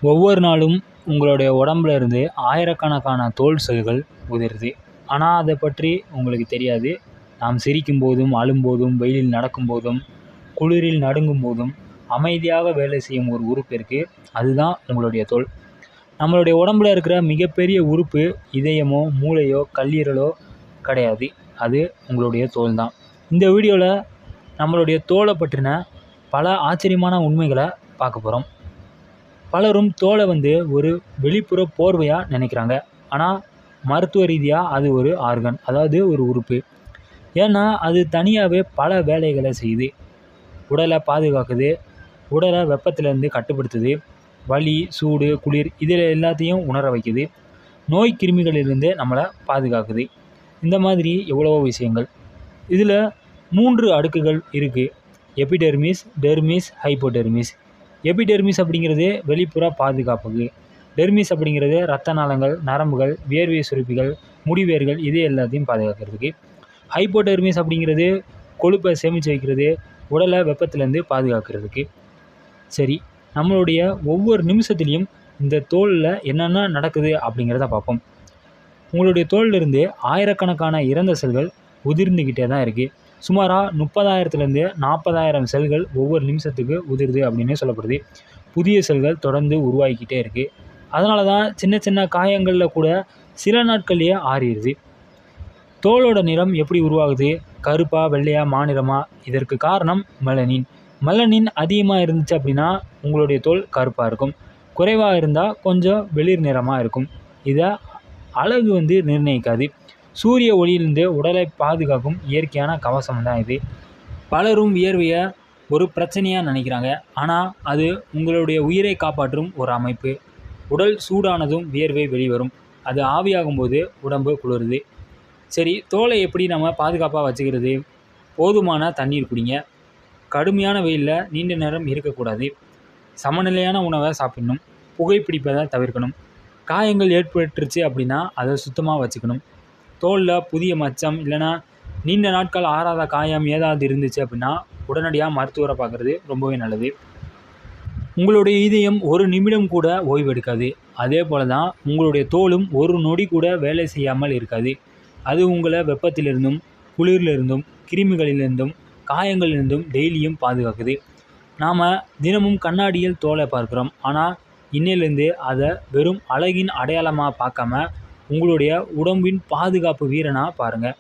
ஒவ்வொரு நாளும் உங்களுடைய உடம்புல இருந்து ஆயிரக்கணக்கான தோல் செல்கள் உதிருது. ஆனால் அதை பற்றி உங்களுக்கு தெரியாது. நாம் சிரிக்கும் போதும், அழும்போதும், வெயிலில் நடக்கும்போதும், குளிரில் நடுங்கும் போதும் அமைதியாக வேலை செய்யும் ஒரு உறுப்பு இருக்குது. அதுதான் உங்களுடைய தோல். நம்மளுடைய உடம்புல இருக்கிற மிகப்பெரிய உறுப்பு இதயமோ, மூளையோ, கல்லீரலோ கிடையாது. அது உங்களுடைய தோல் தான். இந்த வீடியோவில் நம்மளுடைய தோலை பற்றின பல ஆச்சரியமான உண்மைகளை பார்க்க போகிறோம். பலரும் தோலை ஒரு வெளிப்புற போர்வையாக நினைக்கிறாங்க. ஆனால் மருத்துவ ரீதியாக அது ஒரு ஆர்கன், அதாவது ஒரு உறுப்பு. ஏன்னா அது தனியாகவே பல வேலைகளை செய்யுது. உடலை பாதுகாக்குது, உடலை வெப்பத்திலேருந்து கட்டுப்படுத்துது, வலி, சூடு, குளிர் இதில் எல்லாத்தையும் உணர வைக்குது, நோய் கிருமிகளிலிருந்து நம்மளை பாதுகாக்குது. இந்த மாதிரி எவ்வளவோ விஷயங்கள். இதில் 3 அடுக்குகள் இருக்குது: எபிடெர்மிஸ், டெர்மிஸ், ஹைப்போடெர்மிஸ். எபிடெர்மிஸ் அப்படிங்கிறது வெளிப்புற பாதுகாப்புக்கு, டெர்மிஸ் அப்படிங்கிறது இரத்த நாளங்கள், நரம்புகள், வியர்வை சுரப்பிகள், முடிவேர்கள் இது எல்லாத்தையும் பாதுகாக்கிறதுக்கு. ஹைப்போடெர்மிஸ் அப்படிங்கிறது கொழுப்பை சேமித்து வைக்கிறது, உடலை வெப்பத்திலேருந்து பாதுகாக்கிறதுக்கு. சரி, நம்மளுடைய ஒவ்வொரு நிமிஷத்துலேயும் இந்த தோலில் என்னென்ன நடக்குது அப்படிங்கிறத பார்ப்போம். உங்களுடைய தோலிலிருந்து ஆயிரக்கணக்கான இறந்த செல்கள் உதிர்ந்துக்கிட்டே தான் இருக்குது. சுமாராக 30,000லேருந்து 40,000 செல்கள் ஒவ்வொரு நிமிஷத்துக்கு உதிருது அப்படின்னு சொல்லப்படுது. புதிய செல்கள் தொடர்ந்து உருவாகிக்கிட்டே இருக்குது. அதனால தான் சின்ன சின்ன காயங்களில் கூட சில நாட்கள்லேயே ஆறிடுது. தோலோட நிறம் எப்படி உருவாகுது? கருப்பா, வெள்ளையா, மாநிறமா? இதற்கு காரணம் மெலனின். மெலனின் அதிகமாக இருந்துச்சு அப்படின்னா உங்களுடைய தோல் கருப்பாக இருக்கும். குறைவாக இருந்தால் கொஞ்சம் வெளிர் நிறமாக இருக்கும். இதை அழகு நிர்ணயிக்காது. சூரிய ஒளியிலிருந்து உடலை பாதுகாக்கும் இயற்கையான கவசம் தான் இது. பலரும் வியர்வையை ஒரு பிரச்சனையாக நினைக்கிறாங்க. ஆனால் அது உங்களுடைய உயிரை காப்பாற்றும் ஒரு அமைப்பு. உடல் சூடானதும் வியர்வை வெளிவரும். அது ஆவியாகும்போது உடம்பு குளிருது. சரி, தோலை எப்படி நம்ம பாதுகாப்பாக வச்சுக்கிறது? போதுமான தண்ணீர் குடிங்க. கடுமையான வெயிலில் நீண்ட நேரம் இருக்கக்கூடாது. சமநிலையான உணவை சாப்பிடணும். புகைப்பிடிப்பதை தவிர்க்கணும். காயங்கள் ஏற்பட்டுருச்சு அப்படின்னா அதை சுத்தமாக வச்சுக்கணும். தோலில் புதிய மச்சம் இல்லைன்னா நீண்ட நாட்கள் ஆறாத காயம் ஏதாவது இருந்துச்சு அப்படின்னா உடனடியாக மருத்துவரை பார்க்குறது ரொம்பவே நல்லது. உங்களுடைய இதயம் ஒரு நிமிடம் கூட ஓய்வெடுக்காது. அதே போல் தான் உங்களுடைய தோலும் ஒரு நொடி கூட வேலை செய்யாமல் இருக்காது. அது உங்களை வெப்பத்திலிருந்தும், குளிரிலிருந்தும், கிருமிகளிலிருந்தும், காயங்களிலிருந்தும் டெய்லியும் பாதுகாக்குது. நாம் தினமும் கண்ணாடியில் தோலை பார்க்குறோம். ஆனால் இன்னிலிருந்து அதை வெறும் அழகின் அடையாளமாக பார்க்காம உங்களுடைய உடம்பின் பாதுகாப்பு வீரனாக பாருங்கள்.